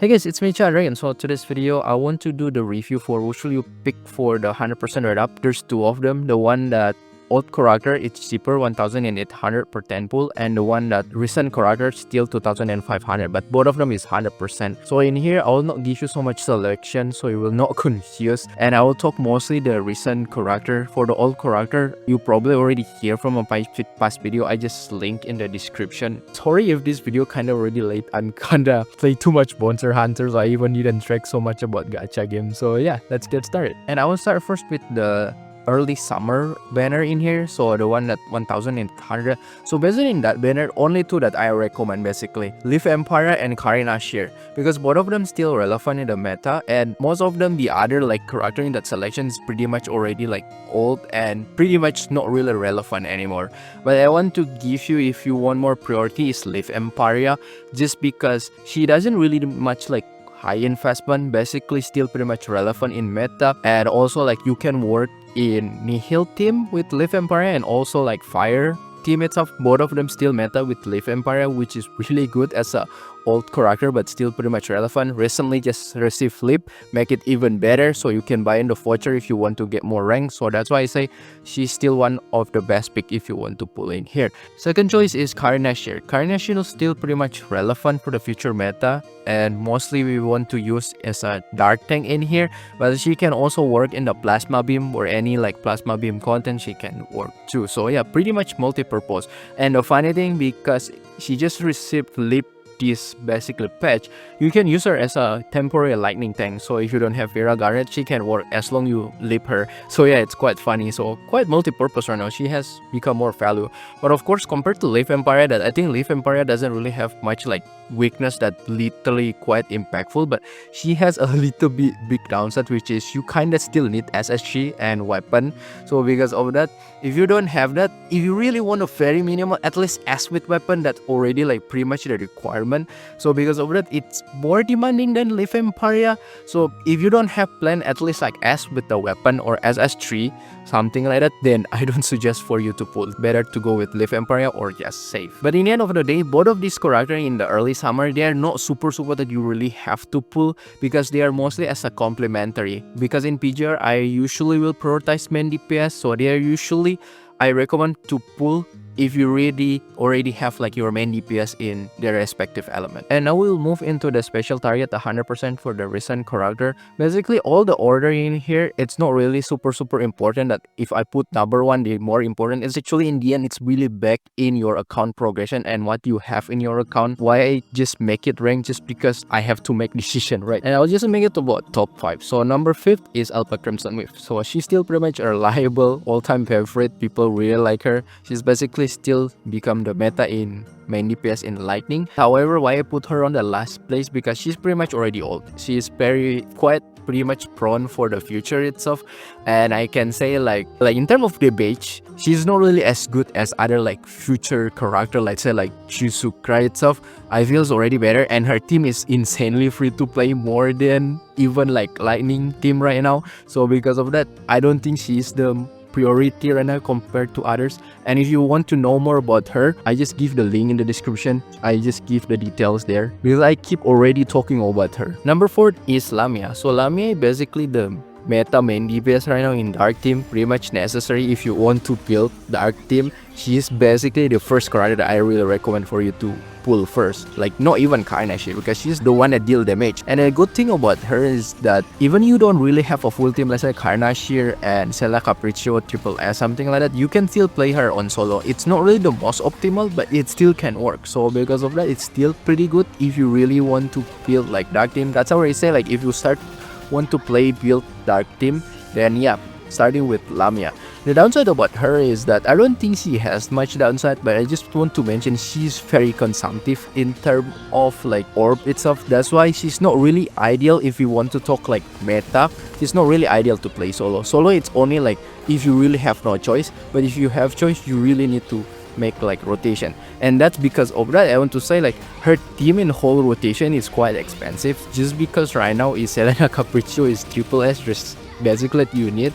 Hey guys, it's me Chad, right? And so today's video, I want to do the review for who should you pick for the 100% red up. There's two of them. The one that old character, it's cheaper, 1,800 per 10 pool, and the one that recent character, still 2,500, but both of them is 100%. So in here, I will not give you so much selection, so you will not confuse, and I will talk mostly the recent character. For the old character, you probably already hear from a past video. I just link in the description. Sorry if this video kinda already late. I'm kinda play too much Monster Hunter, so I even didn't track so much about gacha game. So yeah, let's get started. And I will start first with the early summer banner in here, so the one that 1,800. So basically in that banner, only two that I recommend basically, Leaf Empire and Karina Shear, because both of them still relevant in the meta, and most of them, the other like character in that selection is pretty much already like old and pretty much not really relevant anymore. But I want to give you, if you want more priority, is Leaf Empire, just because she doesn't really do much like high investment, basically still pretty much relevant in meta, and also like you can work in Nihil team with Leaf Empire and also like Fire team itself. Both of them still meta with Leaf Empire, which is really good as a old character but still pretty much relevant. Recently just received Flip, make it even better, so you can buy in the voucher if you want to get more rank. So that's why I say she's still one of the best pick if you want to pull in here. Second choice is Karina Shear. Karina Shear is still pretty much relevant for the future meta, and mostly we want to use as a dark tank in here, but she can also work in the plasma beam or any like plasma beam content she can work too. So yeah, pretty much multi-purpose. And the funny thing, because she just received Lip this basically patch, you can use her as a temporary lightning tank. So if you don't have Vera Garnet, she can work as long you leap her. So yeah, it's quite funny. So quite multi-purpose right now. She has become more value. But of course, compared to Leaf Empire, that I think Leaf Empire doesn't really have much like weakness that literally quite impactful, but she has a little bit big downside, which is you kind of still need SSG and weapon. So because of that, if you don't have that, if you really want a very minimal, at least S with weapon, that's already like pretty much the requirement. So because of that, it's more demanding than Leaf Empire. So if you don't have plan at least like S with the weapon or SS3, something like that, then I don't suggest for you to pull. Better to go with Leaf Empire or just save. But in the end of the day, both of these characters in the early summer, they are not super that you really have to pull, because they are mostly as a complementary. Because in PGR, I usually will prioritize main DPS, so they are usually, I recommend to pull if you really already have like your main DPS in their respective element. And now we'll move into the special target, 100% for the recent character. Basically all the order in here, it's not really super important that if I put number one, the more important. It's actually in the end, it's really back in your account progression and what you have in your account. Why I just make it rank, just because I have to make decision, right? And I'll just make it about top 5. So number 5th is Alpha Crimson Wave. So she's still pretty much a reliable all-time favorite. People really like her. She's basically still become the meta in main DPS in Lightning. However, why I put her on the last place, because she's pretty much already old. She is pretty much prone for the future itself, and I can say like in terms of debate, she's not really as good as other like future character, let's say like Shukra itself. I feel is already better, and her team is insanely free to play, more than even like Lightning team right now. So because of that, I don't think she's the priority right now compared to others. And if you want to know more about her, I just give the link in the description. I just give the details there, because I keep already talking about her. Number 4 is Lamia. So Lamia basically the meta main DPS right now in Dark team, pretty much necessary if you want to build Dark team. She's basically the first character that I really recommend for you to pull first, like not even Karina Shear, because she's the one that deal damage. And a good thing about her is that even you don't really have a full team, let's say Karina Shear and Sela Capriccio, Triple S, something like that, you can still play her on solo. It's not really the most optimal, but it still can work. So because of that, it's still pretty good if you really want to build like Dark team. That's how I say, like if you want to build Dark team, then yeah, starting with Lamia. The downside about her is that I don't think she has much downside, but I just want to mention she's very consumptive in terms of like orb itself. That's why she's not really ideal if you want to talk like meta. She's not really ideal to play solo. Solo, it's only like if you really have no choice, but if you have choice, you really need to make like rotation. And that's because of that, I want to say like her team in whole rotation is quite expensive, just because right now is Selena Capriccio is Triple S, just basically you need.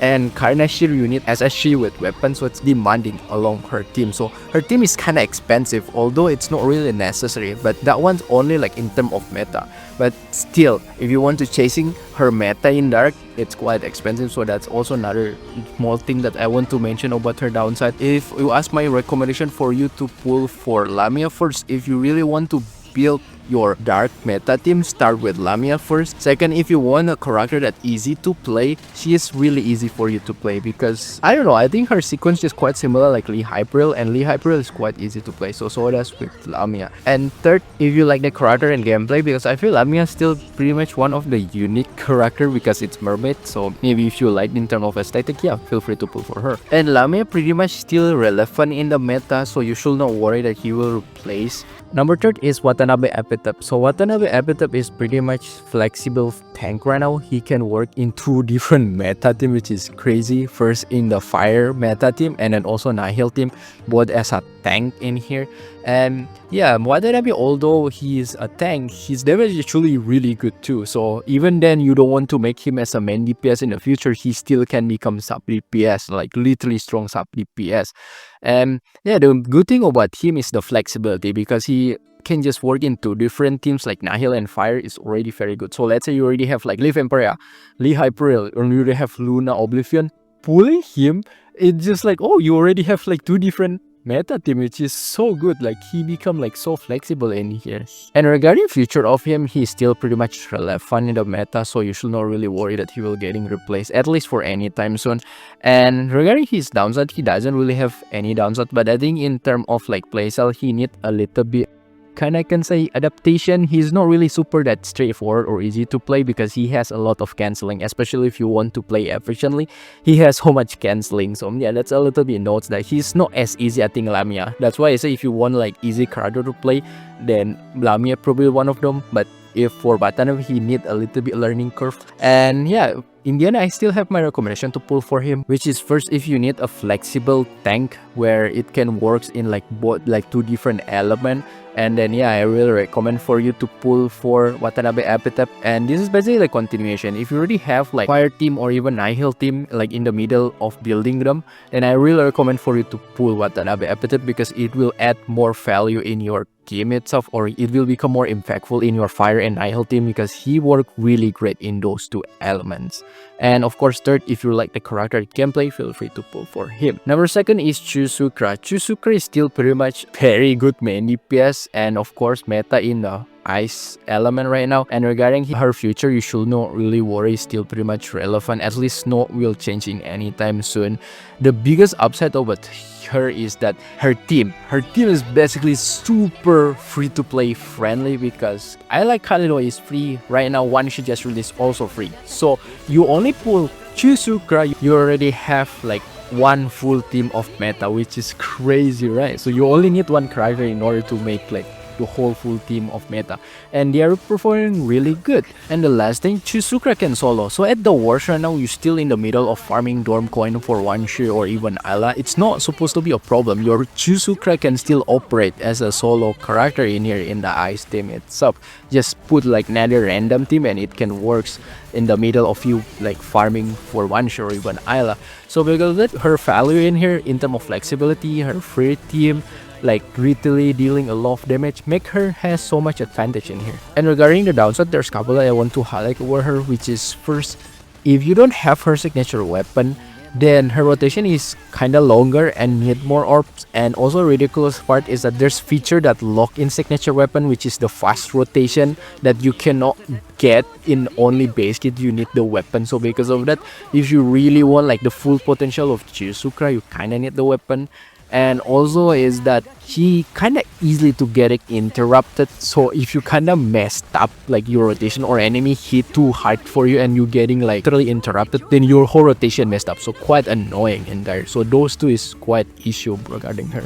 and Carnashir unit as a she with weapons, so it's demanding along her team. So her team is kinda expensive, although it's not really necessary, but that one's only like in term of meta. But still, if you want to chasing her meta in dark, it's quite expensive, so that's also another small thing that I want to mention about her downside. If you ask my recommendation for you to pull for Lamia first, if you really want to build your dark meta team, start with Lamia first. Second, if you want a character that's easy to play, she is really easy for you to play because I don't know, I think her sequence is quite similar like Lee Hyperil, and Lee Hyperil is quite easy to play, so does with Lamia. And third, if you like the character and gameplay, because I feel Lamia is still pretty much one of the unique character because it's mermaid, so maybe if you like in terms of aesthetic, yeah, feel free to pull for her. And Lamia pretty much still relevant in the meta, so you should not worry that he will replace. Number third is Watanabe Epitaph. So Watanabe Epitaph is pretty much flexible tank right now. He can work in 2 different meta team, which is crazy. First in the fire meta team and then also Nihil team, both as a tank in here. And yeah, Watanabe, although he is a tank, his damage is actually really good too. So even then, you don't want to make him as a main DPS in the future, he still can become sub DPS, like literally strong sub DPS. And yeah, the good thing about him is the flexibility, because he can just work in 2 different teams like Nihil and Fire is already very good. So let's say you already have like Liv Emperia, Lee Hyperil, or you already have Luna Oblivion. Pulling him, it's just like, oh, you already have like 2 different meta team, which is so good. Like he become like so flexible in here. And regarding future of him, he's still pretty much relevant in the meta, so you should not really worry that he will getting replaced, at least for any time soon. And regarding his downside, he doesn't really have any downside, but I think in terms of like playstyle, he need a little bit kind of can say adaptation. He's not really super that straightforward or easy to play because he has a lot of cancelling, especially if you want to play efficiently. He has so much cancelling, so yeah, that's a little bit notes that he's not as easy. I think Lamia, that's why I say if you want like easy character to play, then Lamia probably one of them. But if for Watanabe, he need a little bit learning curve. And yeah, in the end, I still have my recommendation to pull for him, which is first, if you need a flexible tank where it can work in like both like 2 different elements. And then yeah, I really recommend for you to pull for Watanabe Epitaph. And this is basically like continuation. If you already have like fire team or even Nihil team like in the middle of building them, then I really recommend for you to pull Watanabe Epitaph, because it will add more value in your game itself, or it will become more impactful in your fire and Nihil team, because he worked really great in those 2 elements. And of course, third, if you like the character gameplay, feel free to pull for him. Number second is Shukra. Shukra is still pretty much very good main DPS, and of course meta in the ice element right now. And regarding her future, you should not really worry, still pretty much relevant. At least snow will change in anytime soon. The biggest upside about her is that her team is basically super free to play friendly, because I like Kalido is free right now. One she just released also free, so you only pull Shukra, you already have like 1 full team of meta, which is crazy, right? So you only need 1 character in order to make like the whole full team of meta, and they are performing really good. And the last thing, Shukra can solo. So at the worst right now, you're still in the middle of farming Dorm Coin for 1 share or even Ayla. It's not supposed to be a problem. Your Shukra can still operate as a solo character in here in the ice team itself. Just put like another random team and it can works in the middle of you like farming for 1 share or even Ayla. So because of that, her value in here in terms of flexibility, her free team, like really dealing a lot of damage, make her has so much advantage in here. And regarding the downside, there's a couple that I want to highlight over her, which is first, if you don't have her signature weapon, then her rotation is kinda longer and need more orbs. And also ridiculous part is that there's feature that lock in signature weapon, which is the fast rotation that you cannot get in only base kit. You need the weapon. So because of that, if you really want like the full potential of Shukra, you kinda need the weapon. And also is that he kind of easily to get it interrupted. So if you kind of messed up like your rotation, or enemy hit too hard for you and you getting like literally interrupted, then your whole rotation messed up. So quite annoying in there. So those 2 is quite issue regarding her.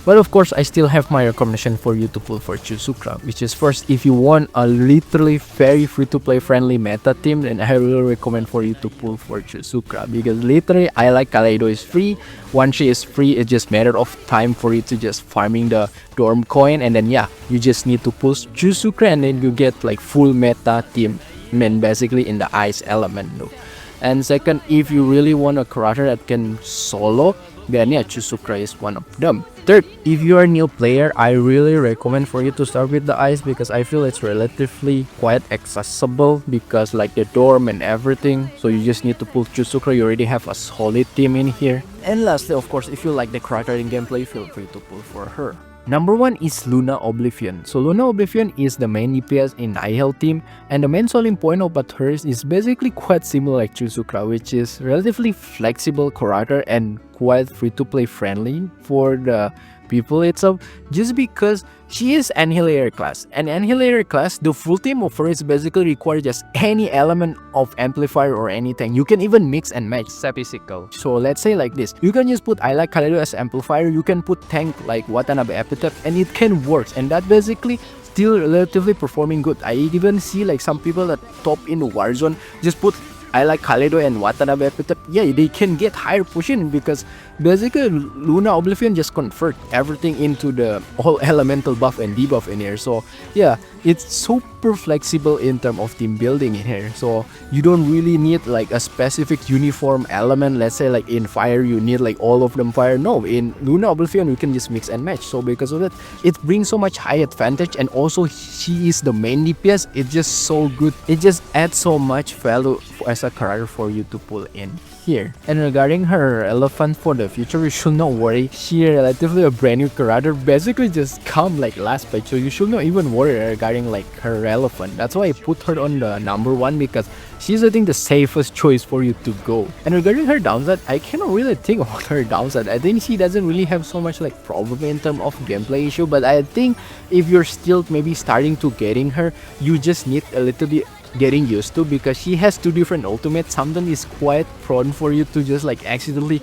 But of course, I still have my recommendation for you to pull for Shukra, which is first, if you want a literally very free-to-play friendly meta team, then I really recommend for you to pull for Shukra, because literally I like Kaleido is free, 1 she is free, it's just matter of time for you to just farming the Dorm Coin, and then yeah, you just need to pull Shukra and then you get like full meta team, basically in the ice element though. And second, if you really want a character that can solo, then yeah, Shukra is one of them. Third, if you are a new player, I really recommend for you to start with the ice because I feel it's relatively quite accessible because like the dorm and everything. So you just need to pull Shukra. You already have a solid team in here. And lastly, of course, if you like the character in gameplay, feel free to pull for her. Number 1 is Luna Oblivion. So Luna Oblivion is the main DPS in Nihil team, and the main selling point about hers is basically quite similar like Shukra, which is relatively flexible character and quite free to play friendly for the people itself, just because she is Annihilator class. And Annihilator class, the full team of her is basically require just any element of amplifier or anything. You can even mix and match physical. So let's say like this, you can just put I like Kaledo as amplifier, you can put tank like Watanabe Epitaph, and it can work, and that basically still relatively performing good. I even see like some people that top in Warzone just put I like Kaledo and Watanabe Epitaph. Yeah, they can get higher pushing because basically Luna Oblivion just convert everything into the whole elemental buff and debuff in here. So yeah, it's super flexible in terms of team building in here. So you don't really need like a specific uniform element. Let's say like in fire you need like all of them fire. No, in Luna Oblivion you can just mix and match. So because of that, it brings so much high advantage, and also she is the main DPS. It's just so good. It just adds so much value as a character for you to pull in here. And regarding her relevance for the future, you should not worry. She relatively a brand new character, basically just come like last patch, so you should not even worry regarding like her relevance. That's why I put her on the number 1, because she's I think the safest choice for you to go. And regarding her downside, I cannot really think about her downside. I think she doesn't really have so much like problem in terms of gameplay issue, but I think if you're still maybe starting to getting her, you just need a little bit getting used to, because she has 2 different ultimates. Sometimes it's quite prone for you to just like accidentally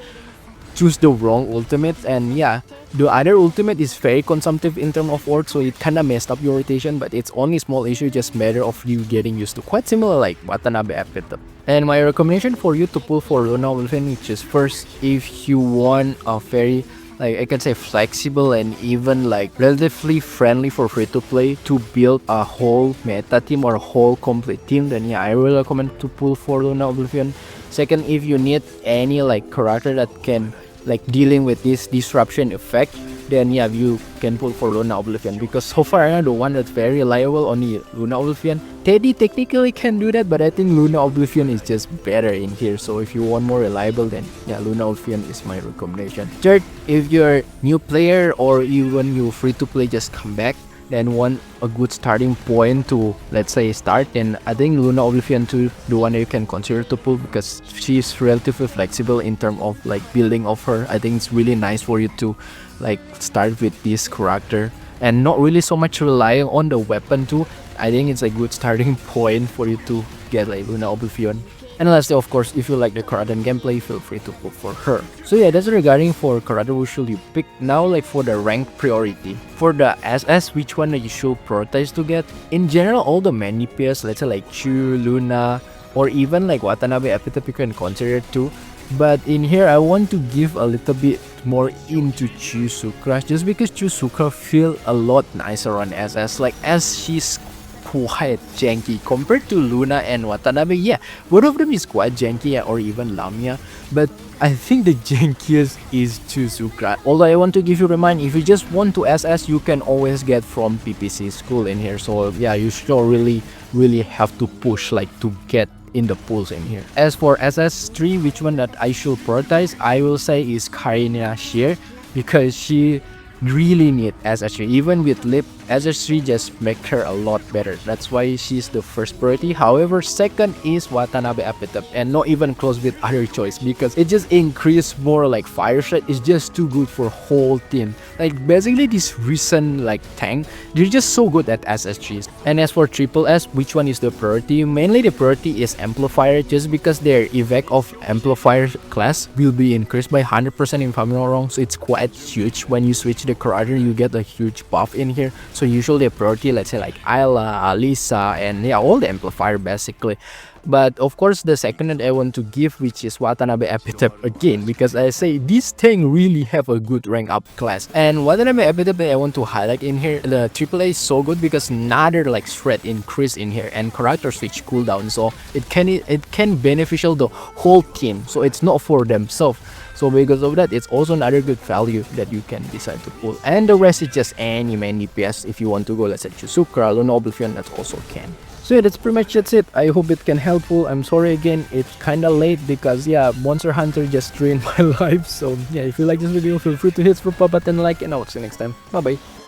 choose the wrong ultimate, and yeah, the other ultimate is very consumptive in terms of ward, so it kinda messed up your rotation, but it's only small issue, just matter of you getting used to. Quite similar like Watanabe Epitaph. And my recommendation for you to pull for Luna Oblivion, which is first, if you want a very like I can say flexible and even like relatively friendly for free to play to build a whole meta team or a whole complete team, then yeah, I really recommend to pull for Luna Oblivion. Second, if you need any like character that can like dealing with this disruption effect, then yeah, you can pull for Luna Oblivion, because so far I know the one that's very reliable only Luna Oblivion. Teddy technically can do that, but I think Luna Oblivion is just better in here. So if you want more reliable, then yeah, Luna Oblivion is my recommendation. Third, if you're a new player or even you free to play just come back, then want a good starting point to let's say start, then I think Luna Oblivion to the one that you can consider to pull, because she's relatively flexible in terms of like building of her. I think it's really nice for you to like start with this character and not really so much relying on the weapon too. I think it's a good starting point for you to get like Luna Oblivion. And lastly, of course, if you like the character and gameplay, feel free to pull for her. So yeah, that's regarding for character who should you pick. Now like for the rank priority. For the SS, which one that you should prioritize to get? In general, all the main DPS, let's say like Chu, Luna, or even like Watanabe Epitaph, you can consider too. But in here, I want to give a little bit more into Shukra, just because Shukra feel a lot nicer on SS. Like as she's quite janky compared to Luna and Watanabe. Yeah, both of them is quite janky, or even Lamia, but I think the jankiest is Shukra. Although I want to give you a reminder, if you just want to SS, you can always get from PPC school in here. So yeah, you should really have to push like to get in the pools in here. As for SS3, which one that I should prioritize, I will say is Karina Shear, because she really need SS3. Even with Lip, SS3 just make her a lot better. That's why she's the first priority. However, second is Watanabe Epitaph, and not even close with other choice, because it just increase more like fire shot. It's just too good for whole team. Like basically this recent like tank, they're just so good at SS3s. And as for triple S, which one is the priority? Mainly the priority is amplifier, just because their evac of amplifier class will be increased by 100% if I'm not wrong. So it's quite huge when you switch the character, you get a huge buff in here. So usually a priority, let's say like Ayla, Alisa, and yeah, all the amplifier basically. But of course, the second that I want to give, which is Watanabe Epitaph again, because I say this thing really have a good rank up class. And Watanabe Epitaph I want to highlight in here, the AAA is so good because another like threat increase in here and character switch cooldown, so it can beneficial the whole team. So it's not for themselves. So because of that, it's also another good value that you can decide to pull. And the rest is just any main DPS. If you want to go, let's say Shukra, Luna Oblivion, that also can. So yeah, that's pretty much it. I hope it can helpful. I'm sorry again, it's kinda late because yeah, Monster Hunter just ruined my life. So yeah, if you like this video, feel free to hit the button, like, and I'll see you next time. Bye bye.